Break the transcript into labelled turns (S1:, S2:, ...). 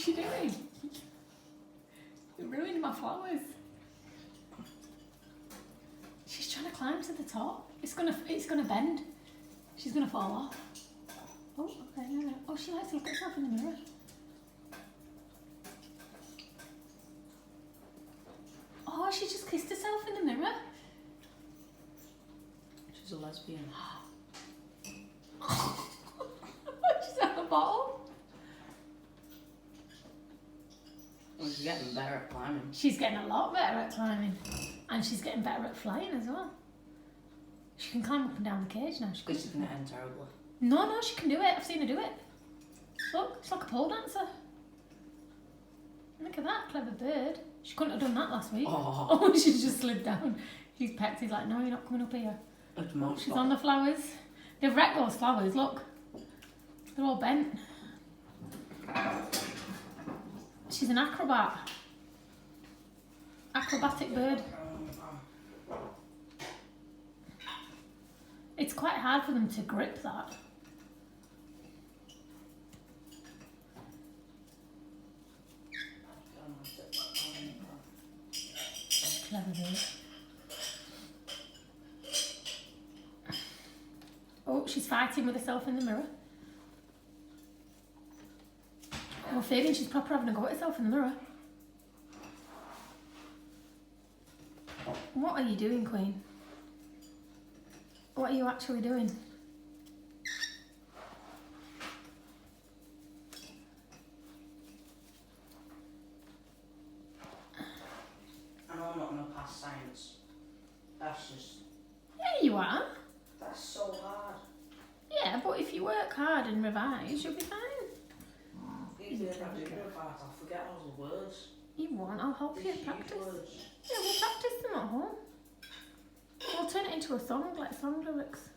S1: What's she doing? You're ruining my flowers. She's trying to climb to the top. It's gonna bend. She's gonna fall off. Oh, okay, no. Oh, she likes to look at herself in the mirror. Oh, she just kissed herself in the mirror.
S2: She's a lesbian.
S1: She's at the bottom.
S2: Well, she's getting better at climbing.
S1: She's getting a lot better at climbing. And she's getting better at flying as well. She can climb up and down the cage now.
S2: This is going to end terribly.
S1: No, she can do it. I've seen her do it. Look, it's like a pole dancer. Look at that, clever bird. She couldn't have done that last week. Oh, she's just slid down. He's pecked. He's like, no, you're not coming up here. She's on the flowers. They've wrecked those flowers, look. They're all bent. She's an acrobat. Acrobatic bird. It's quite hard for them to grip that. Clever bird. Oh, she's fighting with herself in the mirror. Oh, Fabian, she's proper having a go at herself in the mirror. What are you doing, Queen? What are you actually doing?
S2: I know I'm not going to pass science. That's just...
S1: Yeah, you are.
S2: That's so hard.
S1: Yeah, but if you work hard and revise, you'll be fine.
S2: Even if I do revise, I'll forget all the words.
S1: You won't. I'll help you practice. Yeah, we'll practice them at home. We'll turn it into a song, like song lyrics.